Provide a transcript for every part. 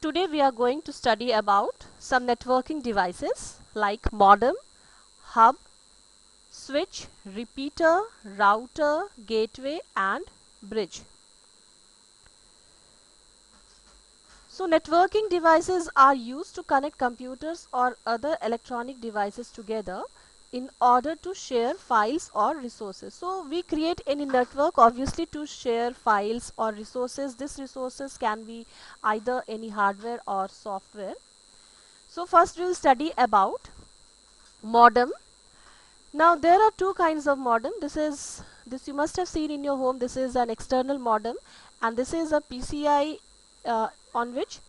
today we are going to study about some networking devices like modem, hub, switch, repeater, router, gateway and bridge. So networking devices are used to connect computers or other electronic devices together in order to share files or resources. So we create any network obviously to share files or resources. These resources can be either any hardware or software. So first we will study about modem. Now there are two kinds of modem. This you must have seen in your home. This is an external modem and this is a PCI on which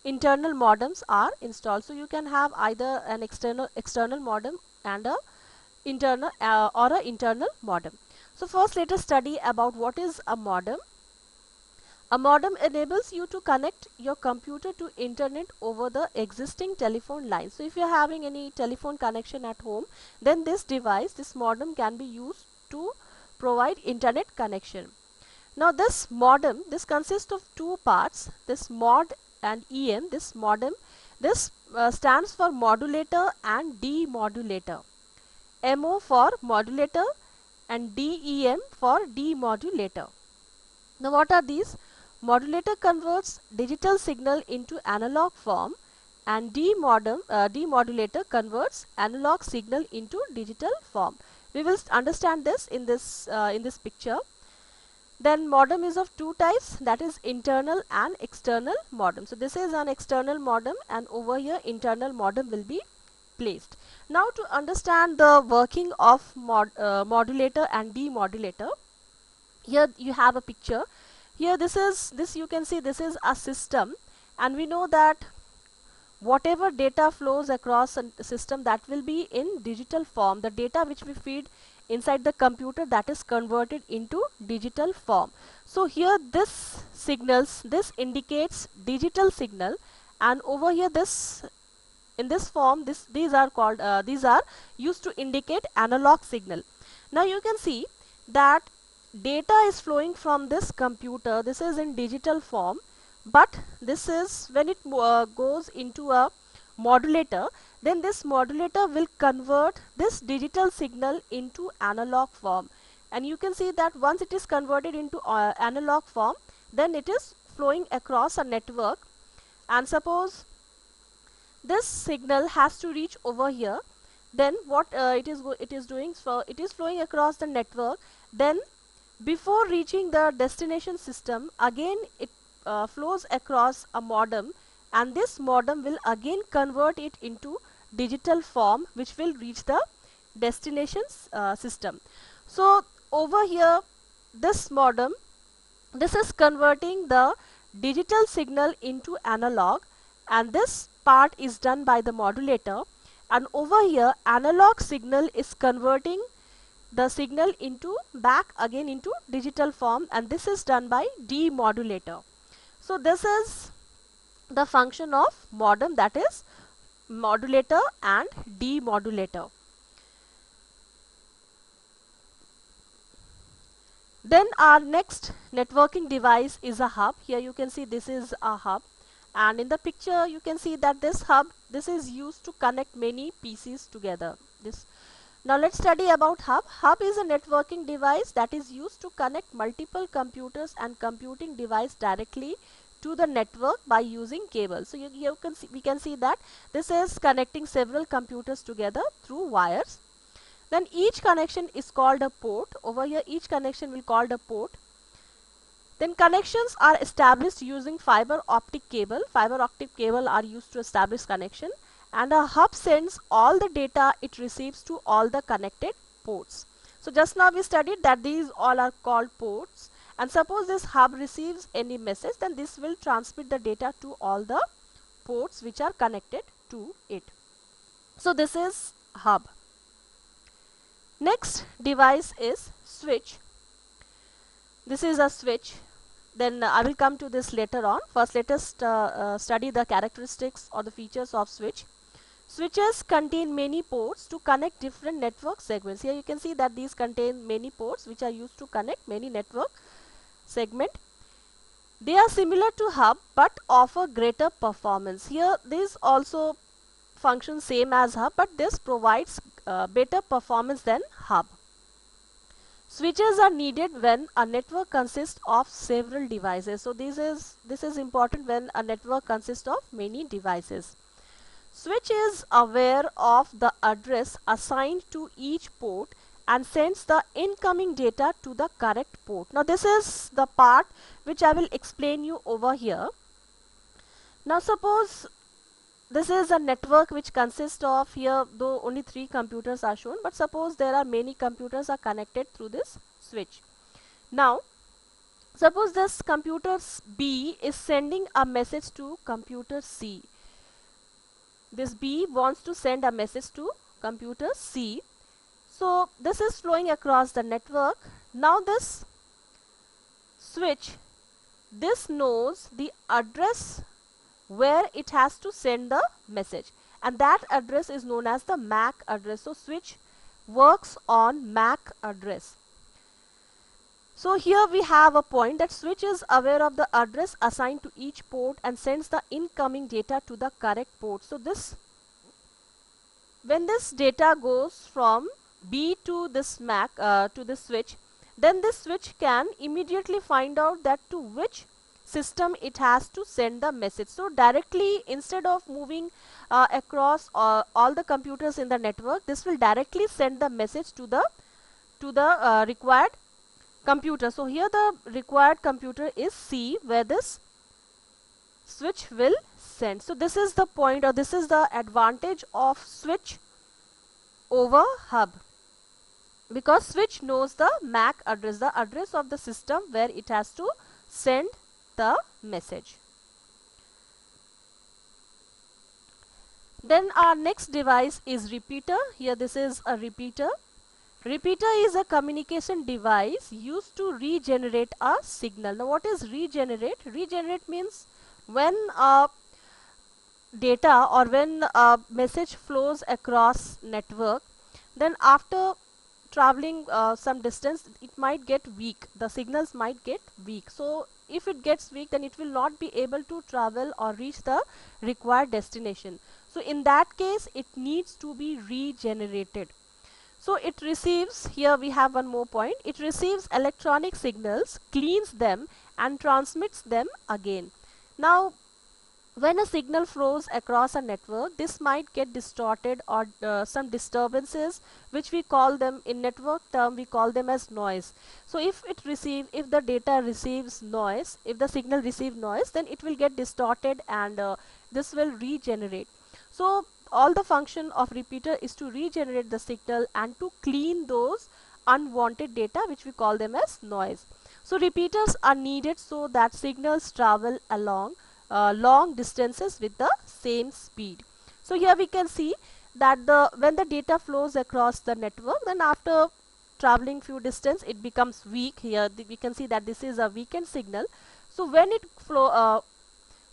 internal modems are installed. So you can have either an external modem and a internal modem. So first let us study about what is a modem. A modem enables you to connect your computer to internet over the existing telephone line. So if you are having any telephone connection at home, then this device, this modem can be used to provide internet connection. Now this modem, this consists of two parts, this mod and EM. This modem, this stands for modulator and demodulator. MO for modulator and DEM for demodulator. Now what are these? Modulator converts digital signal into analog form and demodulator converts analog signal into digital form. We will understand this in this picture. Then modem is of two types, that is internal and external modem. So this is an external modem and over here internal modem will be placed. Now to understand the working of modulator and demodulator, here you have a picture. Here this you can see this is a system and we know that whatever data flows across a system, that will be in digital form. The data which we feed inside the computer, that is converted into digital form. So here this indicates digital signal and over here in this form these are used to indicate analog signal. Now you can see that data is flowing from this computer. This is in digital form, but this is when it goes into a modulator, then this modulator will convert this digital signal into analog form. And you can see that once it is converted into analog form, then it is flowing across a network. And suppose this signal has to reach over here, then what it is doing, so it is flowing across the network. Then before reaching the destination system, again it flows across a modem and this modem will again convert it into digital form which will reach the destination system. So over here this modem, this is converting the digital signal into analog and this part is done by the modulator, and over here analog signal is converting the signal back again into digital form, and this is done by demodulator. So this is the function of modem, that is modulator and demodulator. Then our next networking device is a hub. Here you can see this is a hub, and in the picture you can see that this hub, this is used to connect many PCs together. Now let's study about hub. Hub is a networking device that is used to connect multiple computers and computing device directly to the network by using cables. So we can see that this is connecting several computers together through wires. Then each connection is called a port. Over here each connection will called a port. Then connections are established using fiber optic cable. Fiber optic cable are used to establish connection, and a hub sends all the data it receives to all the connected ports. So just now we studied that these all are called ports, and suppose this hub receives any message, then this will transmit the data to all the ports which are connected to it. So this is hub. Next device is switch. This is a switch. Then I will come to this later on. First let us study the characteristics or the features of switch. Switches contain many ports to connect different network segments. Here you can see that these contain many ports which are used to connect many network segment. They are similar to hub but offer greater performance. Here these also function same as hub, but this provides better performance than hub. Switches are needed when a network consists of several devices. So this is important when a network consists of many devices. Switch is aware of the address assigned to each port and sends the incoming data to the correct port. Now this is the part which I will explain you over here. Now suppose this is a network which consists of, here though only 3 computers are shown, but suppose there are many computers are connected through this switch. Now suppose this computer B is sending a message to computer C. This B wants to send a message to computer C. So this is flowing across the network. Now this switch, this knows the address where it has to send the message, and that address is known as the MAC address. So switch works on MAC address. So here we have a point that switch is aware of the address assigned to each port and sends the incoming data to the correct port. So this, when this data goes from B to this MAC to this switch, then this switch can immediately find out that to which system it has to send the message. So directly, instead of moving across all the computers in the network, this will directly send the message to the required computer. So here the required computer is C, where this switch will send. So this is the point, or this is the advantage of switch over hub, because switch knows the MAC address, the address of the system where it has to send the message. Then our next device is repeater. Here this is a repeater. Repeater is a communication device used to regenerate a signal. Now what is regenerate? Regenerate means when data or when a message flows across network, then after traveling some distance, it might get weak, the signals might get weak. So if it gets weak, then it will not be able to travel or reach the required destination. So in that case, it needs to be regenerated. So it receives, here we have one more point, it receives electronic signals, cleans them and transmits them again. Now when a signal flows across a network, this might get distorted or some disturbances, which we call them, in network term we call them as noise. So if the data receives noise, if the signal receives noise, then it will get distorted and this will regenerate. So all the function of repeater is to regenerate the signal and to clean those unwanted data, which we call them as noise. So repeaters are needed so that signals travel along long distances with the same speed. So here we can see that when the data flows across the network, then after traveling few distance, it becomes weak. Here we can see that this is a weakened signal. So when it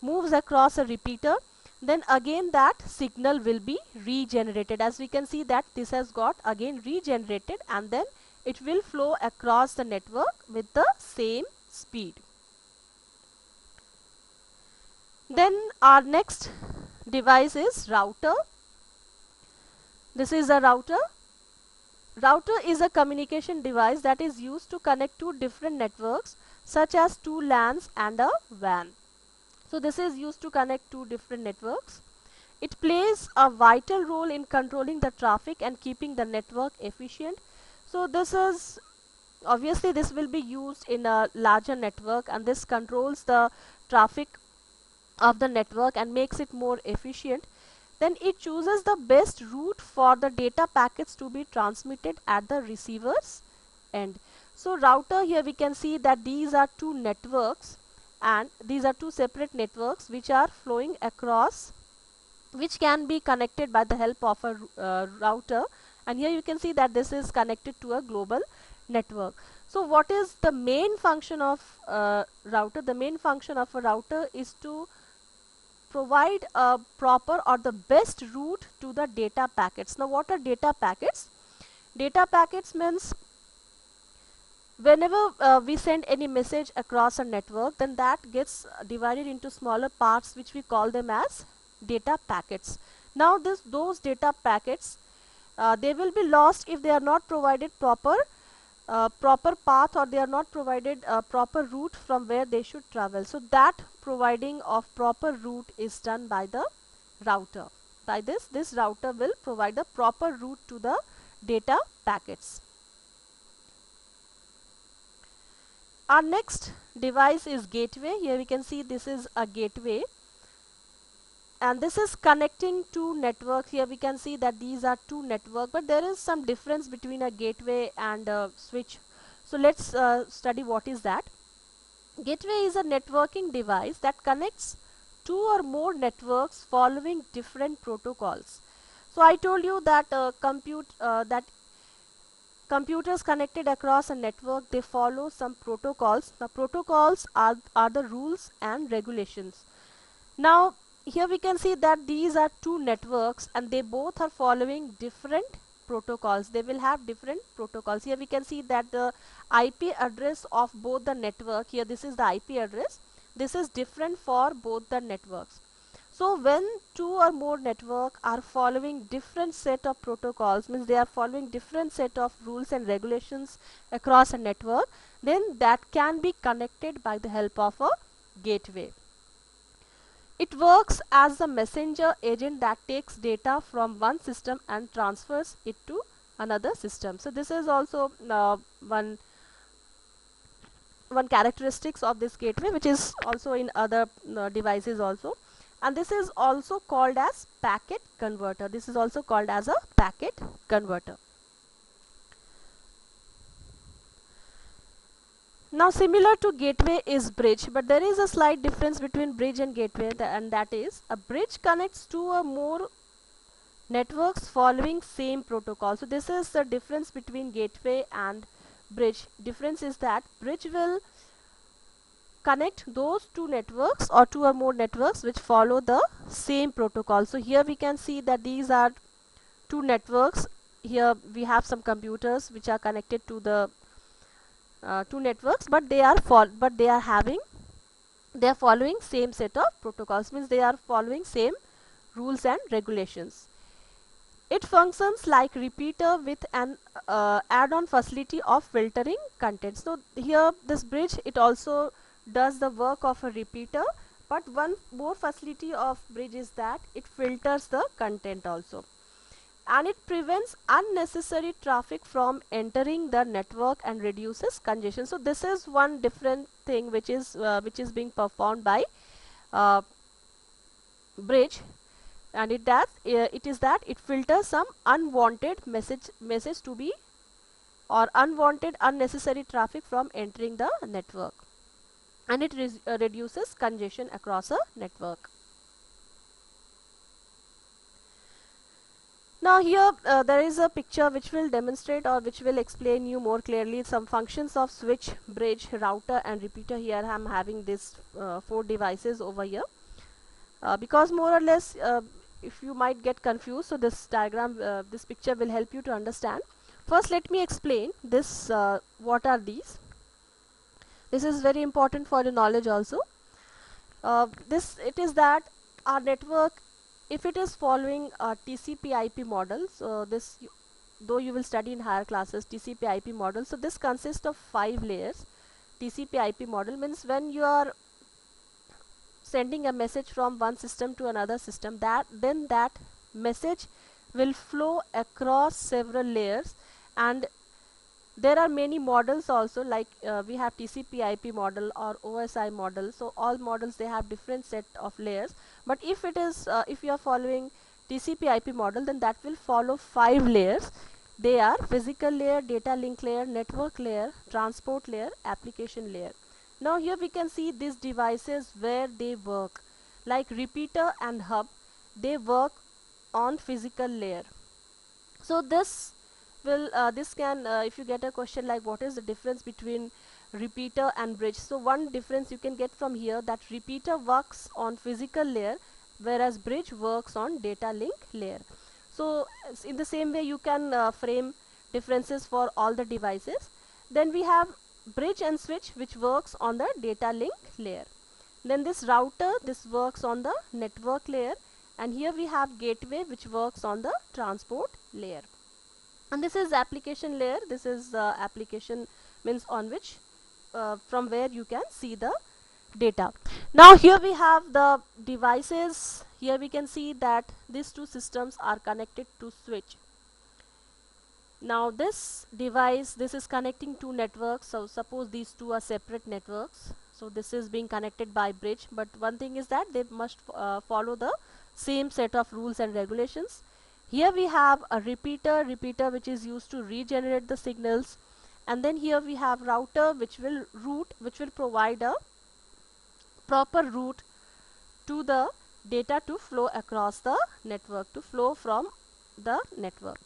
moves across a repeater, then again that signal will be regenerated. As we can see that this has got again regenerated, and then it will flow across the network with the same speed. Then our next device is router. This is a router. Router is a communication device that is used to connect two different networks, such as two LANs and a WAN. So this is used to connect two different networks. It plays a vital role in controlling the traffic and keeping the network efficient. So this is, obviously this will be used in a larger network, and this controls the traffic of the network and makes it more efficient. Then it chooses the best route for the data packets to be transmitted at the receiver's end. So router, here we can see that these are two networks, and these are two separate networks which are flowing across, which can be connected by the help of a router. And here you can see that this is connected to a global network. So what is the main function of router? The main function of a router is to provide a proper or the best route to the data packets. Now what are data packets? Data packets means Whenever we send any message across a network, then that gets divided into smaller parts, which we call them as data packets. Now those data packets, they will be lost if they are not provided proper path, or they are not provided a proper route from where they should travel. So that providing of proper route is done by the router. By this router will provide the proper route to the data packets. Our next device is gateway. Here we can see this is a gateway, and this is connecting two networks. Here we can see that these are two networks, but there is some difference between a gateway and a switch. So let's study what is that. Gateway is a networking device that connects two or more networks following different protocols. So I told you that computers connected across a network, they follow some protocols. The protocols are the rules and regulations. Now here we can see that these are two networks and they both are following different protocols. They will have different protocols. Here we can see that the IP address of both the network, here this is the IP address, this is different for both the networks. So when two or more network are following different set of protocols, means they are following different set of rules and regulations across a network, then that can be connected by the help of a gateway. It works as a messenger agent that takes data from one system and transfers it to another system. So this is also one characteristics of this gateway, which is also in other devices also. And this is also called as packet converter. This is also called as a packet converter. Now similar to gateway is bridge, but there is a slight difference between bridge and gateway, and that is a bridge connects two or more networks following same protocol. So this is the difference between gateway and bridge. Difference is that bridge will connect those two networks or two or more networks which follow the same protocol. So here we can see that these are two networks. Here we have some computers which are connected to the two networks, but they are following same set of protocols, means they are following same rules and regulations. It functions like repeater with an add-on facility of filtering content. So here this bridge, it also does the work of a repeater, but one more facility of bridge is that it filters the content also, and it prevents unnecessary traffic from entering the network and reduces congestion. So this is one different thing which is being performed by uh, bridge, and it is that it filters some unwanted message to be, or unwanted unnecessary traffic from entering the network, and it reduces congestion across a network. Now here there is a picture which will demonstrate, or which will explain you more clearly some functions of switch, bridge, router and repeater. Here I am having this 4 devices over here, because more or less if you might get confused, so this diagram, this picture will help you to understand. First let me explain this, what are these. This is very important for the knowledge also. It is that our network, if it is following a TCP/IP model, so though you will study in higher classes TCP/IP model, so this consists of 5 layers. TCP/IP model means when you are sending a message from one system to another system, then that message will flow across several layers, and there are many models also, like we have TCP/IP model or OSI model. So all models, they have different set of layers, but if it is if you are following TCP/IP model, then that will follow 5 layers. They are physical layer, data link layer, network layer, transport layer, application layer. Now here we can see these devices where they work, like repeater and hub, they work on physical layer. So this will if you get a question like what is the difference between repeater and bridge, so one difference you can get from here, that repeater works on physical layer whereas bridge works on data link layer. So in the same way you can frame differences for all the devices. Then we have bridge and switch which works on the data link layer. Then this router, this works on the network layer, and here we have gateway which works on the transport layer. And this is application layer. This is application means on which from where you can see the data. Now here we have the devices. Here we can see that these two systems are connected to switch. Now this device, this is connecting two networks. So suppose these two are separate networks. So this is being connected by bridge, but one thing is that they must follow the same set of rules and regulations. Here we have a repeater which is used to regenerate the signals, and then here we have router which will provide a proper route to the data to flow across the network, to flow from the network.